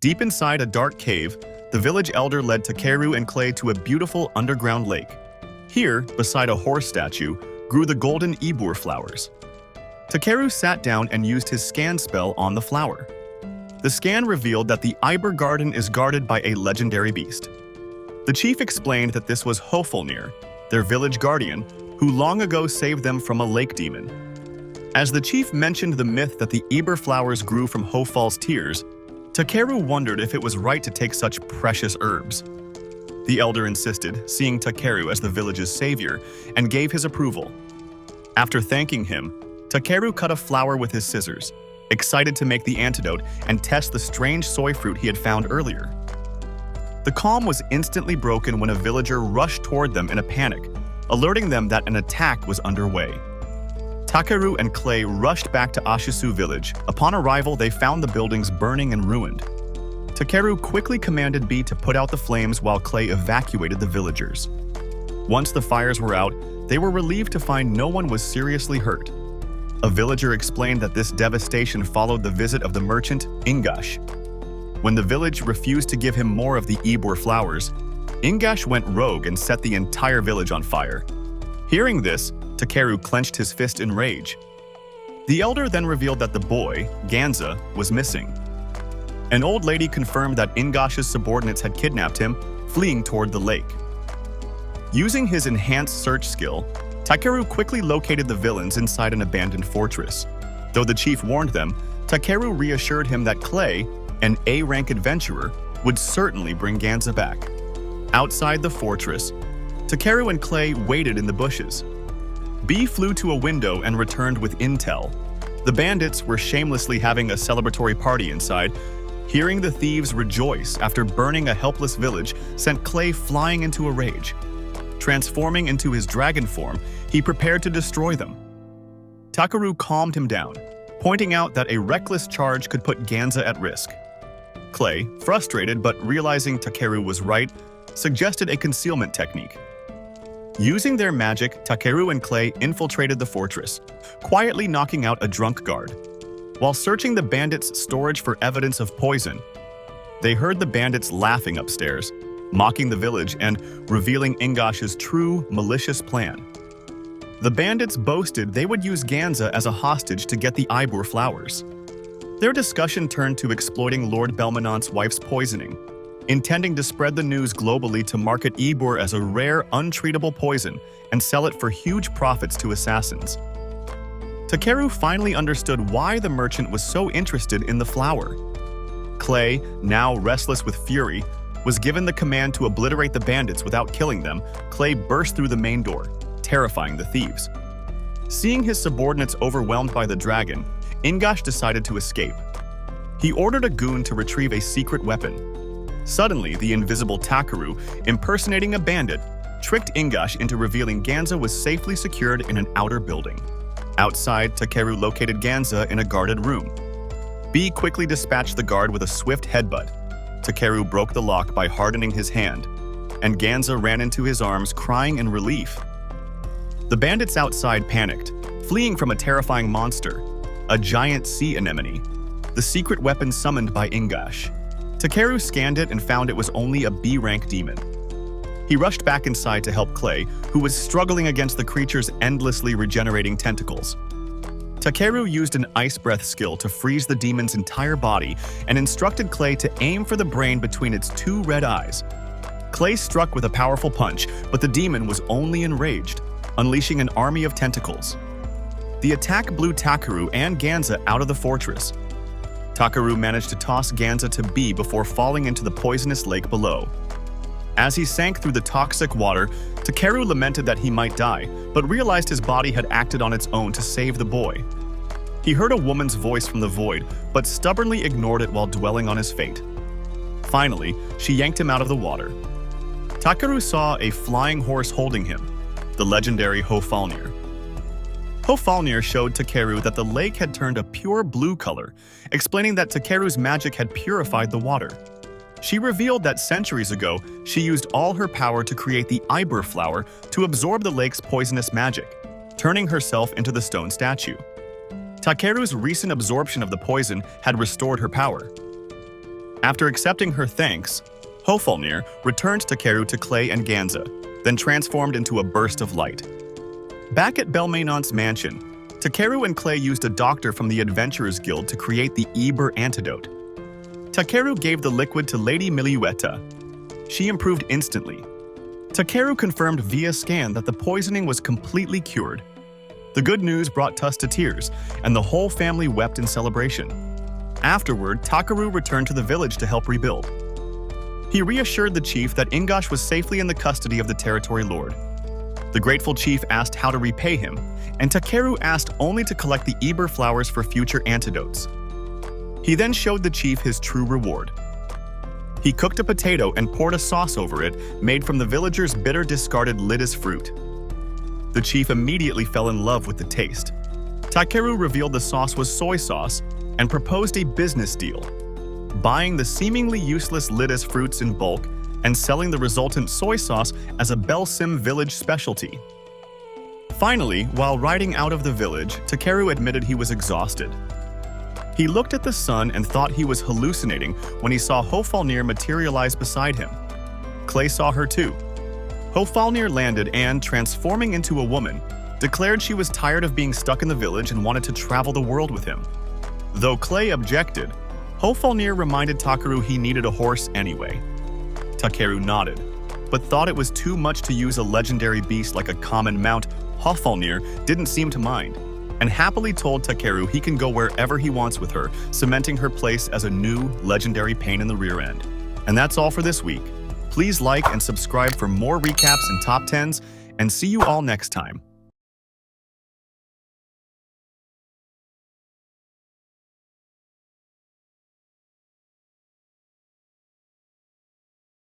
Deep inside a dark cave, the village elder led Takeru and Clay to a beautiful underground lake. Here, beside a horse statue, grew the golden Ibur flowers. Takeru sat down and used his scan spell on the flower. The scan revealed that the Ibur garden is guarded by a legendary beast. The chief explained that this was Hofalnir, their village guardian, who long ago saved them from a lake demon. As the chief mentioned the myth that the Ibur flowers grew from Hofal's tears, Takeru wondered if it was right to take such precious herbs. The elder insisted, seeing Takeru as the village's savior, and gave his approval. After thanking him, Takeru cut a flower with his scissors, excited to make the antidote and test the strange soy fruit he had found earlier. The calm was instantly broken when a villager rushed toward them in a panic, alerting them that an attack was underway. Takeru and Clay rushed back to Ashisu village. Upon arrival, they found the buildings burning and ruined. Takeru quickly commanded B to put out the flames while Clay evacuated the villagers. Once the fires were out, they were relieved to find no one was seriously hurt. A villager explained that this devastation followed the visit of the merchant, Ingash. When the village refused to give him more of the Ibur flowers, Ingash went rogue and set the entire village on fire. Hearing this, Takeru clenched his fist in rage. The elder then revealed that the boy, Ganza, was missing. An old lady confirmed that Ingash's subordinates had kidnapped him, fleeing toward the lake. Using his enhanced search skill, Takeru quickly located the villains inside an abandoned fortress. Though the chief warned them, Takeru reassured him that Clay, an A-rank adventurer, would certainly bring Ganza back. Outside the fortress, Takeru and Clay waited in the bushes. B flew to a window and returned with intel. The bandits were shamelessly having a celebratory party inside. Hearing the thieves rejoice after burning a helpless village sent Clay flying into a rage. Transforming into his dragon form, he prepared to destroy them. Takeru calmed him down, pointing out that a reckless charge could put Ganza at risk. Clay, frustrated but realizing Takeru was right, suggested a concealment technique. Using their magic, Takeru and Clay infiltrated the fortress, quietly knocking out a drunk guard. While searching the bandits' storage for evidence of poison, they heard the bandits laughing upstairs, mocking the village and revealing Ingash's true, malicious plan. The bandits boasted they would use Ganza as a hostage to get the Ibur flowers. Their discussion turned to exploiting Lord Belmonant's wife's poisoning, intending to spread the news globally to market Ibur as a rare, untreatable poison and sell it for huge profits to assassins. Takeru finally understood why the merchant was so interested in the flower. Clay, now restless with fury, was given the command to obliterate the bandits without killing them. Clay burst through the main door, terrifying the thieves. Seeing his subordinates overwhelmed by the dragon, Ingash decided to escape. He ordered a goon to retrieve a secret weapon. Suddenly, the invisible Takeru, impersonating a bandit, tricked Ingash into revealing Ganza was safely secured in an outer building. Outside, Takeru located Ganza in a guarded room. B quickly dispatched the guard with a swift headbutt. Takeru broke the lock by hardening his hand, and Ganza ran into his arms, crying in relief. The bandits outside panicked, fleeing from a terrifying monster, a giant sea anemone, the secret weapon summoned by Ingash. Takeru scanned it and found it was only a B-rank demon. He rushed back inside to help Clay, who was struggling against the creature's endlessly regenerating tentacles. Takeru used an ice breath skill to freeze the demon's entire body and instructed Clay to aim for the brain between its two red eyes. Clay struck with a powerful punch, but the demon was only enraged, unleashing an army of tentacles. The attack blew Takeru and Ganza out of the fortress. Takeru managed to toss Ganza to B before falling into the poisonous lake below. As he sank through the toxic water, Takeru lamented that he might die, but realized his body had acted on its own to save the boy. He heard a woman's voice from the void, but stubbornly ignored it while dwelling on his fate. Finally, she yanked him out of the water. Takeru saw a flying horse holding him, the legendary Hofalnir. Hofalnir showed Takeru that the lake had turned a pure blue color, explaining that Takeru's magic had purified the water. She revealed that centuries ago, she used all her power to create the Ibur flower to absorb the lake's poisonous magic, turning herself into the stone statue. Takeru's recent absorption of the poison had restored her power. After accepting her thanks, Hofalnir returned Takeru to Clay and Ganza, then transformed into a burst of light. Back at Belmainant's mansion, Takeru and Clay used a doctor from the Adventurers Guild to create the Eber antidote. Takeru gave the liquid to Lady Milueta. She improved instantly. Takeru confirmed via scan that the poisoning was completely cured. The good news brought Tuss to tears, and the whole family wept in celebration. Afterward, Takeru returned to the village to help rebuild. He reassured the chief that Ingosh was safely in the custody of the territory lord. The grateful chief asked how to repay him, and Takeru asked only to collect the Eber flowers for future antidotes. He then showed the chief his true reward. He cooked a potato and poured a sauce over it made from the villagers' bitter discarded lidis fruit. The chief immediately fell in love with the taste. Takeru revealed the sauce was soy sauce and proposed a business deal, buying the seemingly useless lidis fruits in bulk and selling the resultant soy sauce as a Belsim village specialty. Finally, while riding out of the village, Takeru admitted he was exhausted. He looked at the sun and thought he was hallucinating when he saw Hofalnir materialize beside him. Clay saw her too. Hofalnir landed and, transforming into a woman, declared she was tired of being stuck in the village and wanted to travel the world with him. Though Clay objected, Hofalnir reminded Takeru he needed a horse anyway. Takeru nodded, but thought it was too much to use a legendary beast like a common mount. Hofalnir didn't seem to mind, and happily told Takeru he can go wherever he wants with her, cementing her place as a new, legendary pain in the rear end. And that's all for this week. Please like and subscribe for more recaps and top 10s, and see you all next time.